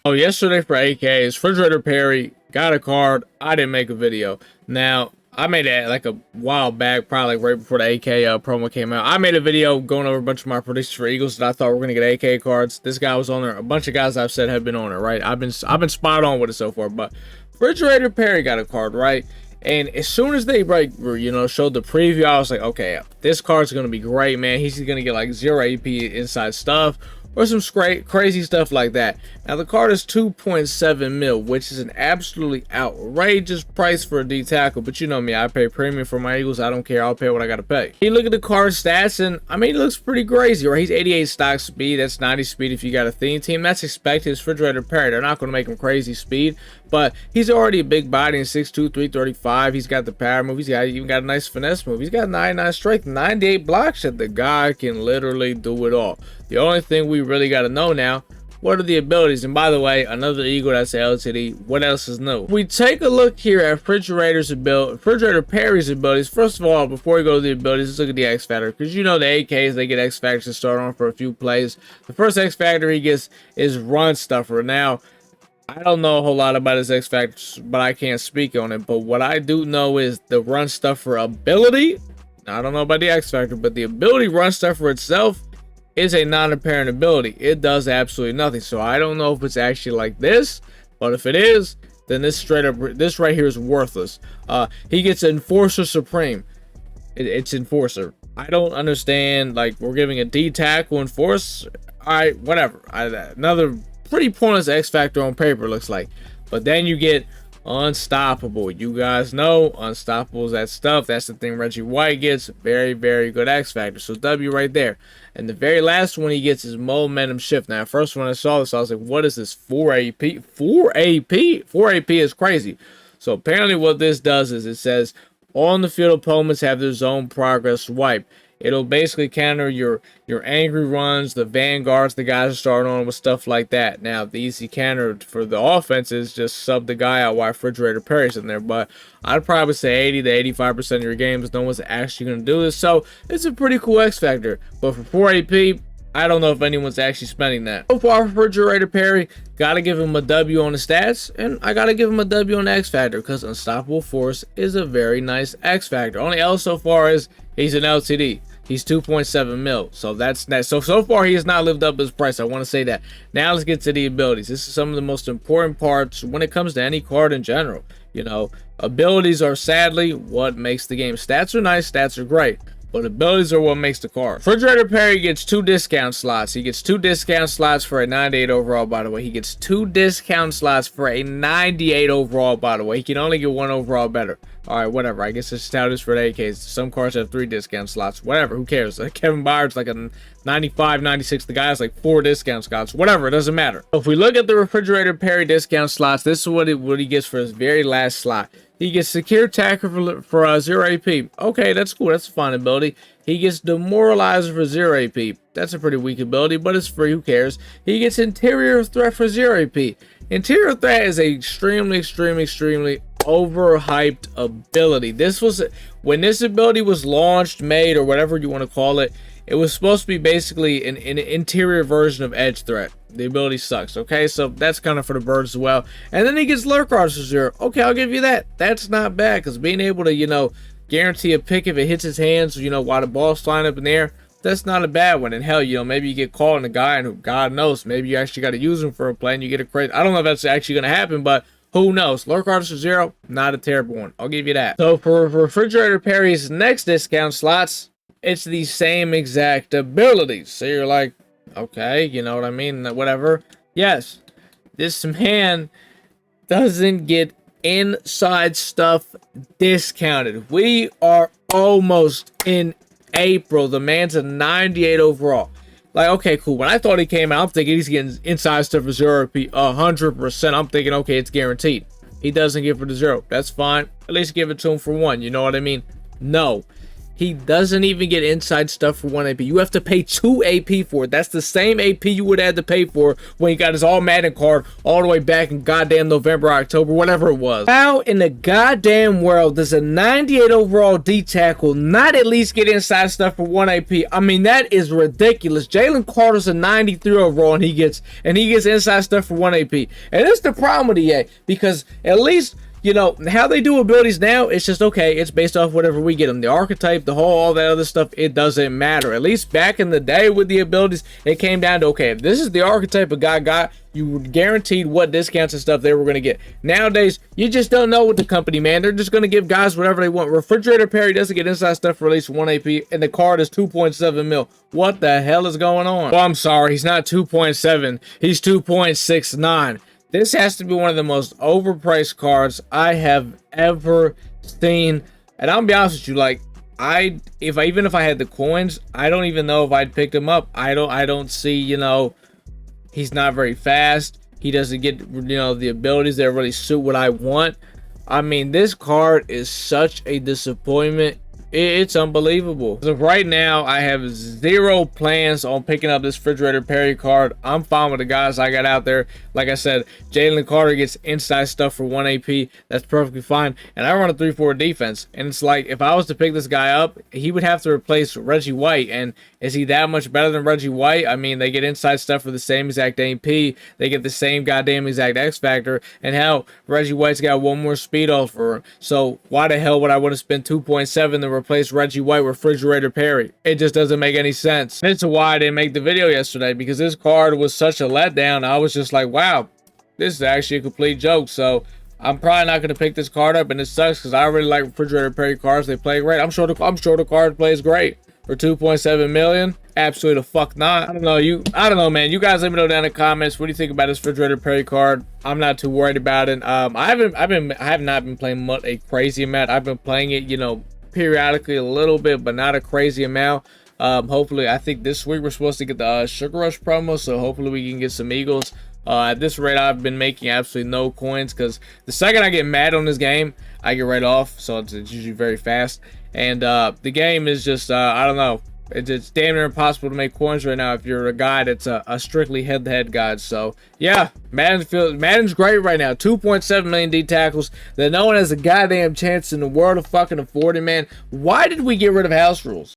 Oh, yesterday for AKs, Refrigerator Perry got a card. I didn't make a video. Now, I made it like a while back, probably like right before the AK promo came out. I made a video going over a bunch of my predictions for Eagles that I thought were gonna get AK cards. This guy was on there. A bunch of guys I've said have been on it, right? I've been spot on with it so far. But Refrigerator Perry got a card, right? And as soon as they showed the preview, I was like, okay, this card's gonna be great, man. He's gonna get like 0 AP inside stuff, or some crazy stuff like that. Now the card is 2.7 mil, which is an absolutely outrageous price for a D tackle. But you know me, I pay premium for my Eagles. I don't care. I'll pay what I gotta pay. You look at the card stats, and I mean, it looks pretty crazy, right? He's 88 stock speed. That's 90 speed if you got a theme team. That's expected. It's Refrigerator Perry. They're not gonna make him crazy speed, but he's already a big body in 6'2", 335. He's got the power move. He's even got a nice finesse move. He's got 99 strength, 98 block shot. The guy can literally do it all. The only thing we really got to know now, what are the abilities? And by the way, another Eagle that's LTD. What else is new? We take a look here at Refrigerator Perry's abilities. First of all, before we go to the abilities, let's look at the X Factor, because you know the AKs, they get X Factors to start on for a few plays. The first X Factor he gets is Run Stuffer. Now, I don't know a whole lot about his X Factors, but I can't speak on it. But what I do know is the Run Stuffer ability. I don't know about the X Factor, but the ability Run Stuffer itself is a non-apparent ability. It does absolutely nothing. So I don't know if it's actually like this, but if it is, then this right here is worthless. He gets Enforcer Supreme. It's Enforcer. I don't understand. Like, we're giving a D tackle Enforce. All right, whatever. Another pretty pointless X Factor on paper, looks like. But then you get Unstoppable. You guys know Unstoppable is that stuff. That's the thing Reggie White gets. Very, very good X Factor. So W right there. And the very last one he gets is Momentum Shift. Now, first when I saw this, I was like, what is this? 4 AP? 4 AP? 4 AP is crazy. So apparently what this does is it says, on the field, opponents have their zone progress swipe. It'll basically counter your angry runs, the vanguards, the guys that start on with stuff like that. Now, the easy counter for the offense is just sub the guy out while Refrigerator Perry's in there. But I'd probably say 80 to 85% of your games, no one's actually going to do this. So it's a pretty cool X Factor. But for 4 AP, I don't know if anyone's actually spending that. So far, Refrigerator Perry, gotta give him a W on the stats, and I gotta give him a W on the X Factor, because Unstoppable Force is a very nice X Factor. Only L so far is he's an LTD. He's 2.7 mil. So that's that. So far he has not lived up to his price. I want to say that. Now let's get to the abilities. This is some of the most important parts when it comes to any card in general. You know, abilities are sadly what makes the game. Stats are nice, stats are great, but abilities are what makes the card. Refrigerator Perry gets 2 discount slots. He gets 2 discount slots for a 98 overall, by the way. He gets 2 discount slots for a 98 overall, by the way. He can only get 1 overall better. All right, whatever. I guess that's just how it is for the AKs. Some cards have 3 discount slots. Whatever, who cares? Kevin Byard's like a 95, 96. The guy has like 4 discount slots. Whatever, it doesn't matter. So if we look at the Refrigerator Perry discount slots, this is what he gets for his very last slot. He gets Secure Tackle for 0 AP. Okay, that's cool. That's a fine ability. He gets Demoralizer for 0 AP. That's a pretty weak ability, but it's free. Who cares? He gets Interior Threat for 0 AP. Interior Threat is a extremely overhyped ability. This was, when this ability was launched, made, or whatever you want to call it, it was supposed to be basically an interior version of Edge Threat. The ability sucks, okay? So that's kind of for the birds as well. And then he gets Lurk Artist for 0. Okay, I'll give you that. That's not bad, because being able to, you know, guarantee a pick if it hits his hands, you know, while the ball's flying up in the air, that's not a bad one. And hell, you know, maybe you get caught in a guy, and who, God knows, maybe you actually got to use him for a play, and you get a crazy. I don't know if that's actually going to happen, but who knows? Lurk Artist for 0, not a terrible one. I'll give you that. So for Refrigerator Perry's next discount slots, it's the same exact abilities. So you're like, okay, you know what I mean? Whatever. Yes, this man doesn't get inside stuff discounted. We are almost in April. The man's a 98 overall. Like, okay, cool. When I thought he came out, I'm thinking he's getting inside stuff for 0 AP 100%. I'm thinking, okay, it's guaranteed. He doesn't give for the 0. That's fine. At least give it to him for 1. You know what I mean? No. he doesn't even get inside stuff for 1 AP. You have to pay 2 AP for it. That's the same AP you would have had to pay for when he got his all Madden card all the way back in goddamn November, October, whatever it was. How in the goddamn world does a 98 overall D tackle not at least get inside stuff for 1 AP? I mean, that is ridiculous. Jalen Carter's a 93 overall and he gets inside stuff for 1 AP. And that's the problem with EA, because at least, you know, how they do abilities now, it's just, okay, it's based off whatever we get them. The archetype, the whole, all that other stuff, it doesn't matter. At least back in the day with the abilities, it came down to, okay, if this is the archetype a guy got, you were guaranteed what discounts and stuff they were going to get. Nowadays, you just don't know with the company, man. They're just going to give guys whatever they want. Refrigerator Perry doesn't get inside stuff for at least 1 AP, and the card is 2.7 mil. What the hell is going on? Well, I'm sorry, he's not 2.7. He's 2.69. This has to be one of the most overpriced cards I have ever seen. And I'll be honest with you, like, even if I had the coins, I don't even know if I'd picked him up. I don't see, you know, he's not very fast. He doesn't get, you know, the abilities that really suit what I want. I mean, this card is such a disappointment. It's unbelievable. So right now, I have zero plans on picking up this Refrigerator Perry card. I'm fine with the guys I got out there. Like I said, Jalen Carter gets inside stuff for 1 AP. That's perfectly fine. And I run a 3-4 defense. And it's like, if I was to pick this guy up, he would have to replace Reggie White. And is he that much better than Reggie White? I mean, they get inside stuff for the same exact AP. They get the same goddamn exact X Factor. And hell, Reggie White's got 1 more speed offer him. So why the hell would I want to spend 2.7 to replace Reggie White with Refrigerator Perry? It just doesn't make any sense. And it's why I didn't make the video yesterday, because this card was such a letdown. I was just like, wow, this is actually a complete joke. So I'm probably not going to pick this card up, and it sucks because I really like Refrigerator Perry cards. They play great. I'm sure the card plays great. For 2.7 million, absolutely the fuck not. I don't know, man. You guys let me know down in the comments. What do you think about this Refrigerator Perry card? I'm not too worried about it. I have not been playing a crazy amount. I've been playing it, you know, periodically a little bit, but not a crazy amount. Hopefully, I think this week we're supposed to get the Sugar Rush promo, so hopefully we can get some Eagles. At this rate, I've been making absolutely no coins, because the second I get mad on this game, I get right off, so it's usually very fast. And the game is just, I don't know, it's damn near impossible to make coins right now if you're a guy that's a strictly head-to-head guy. So yeah, Madden's great right now. 2.7 million D tackles that no one has a goddamn chance in the world of fucking affording, man. Why did we get rid of house rules?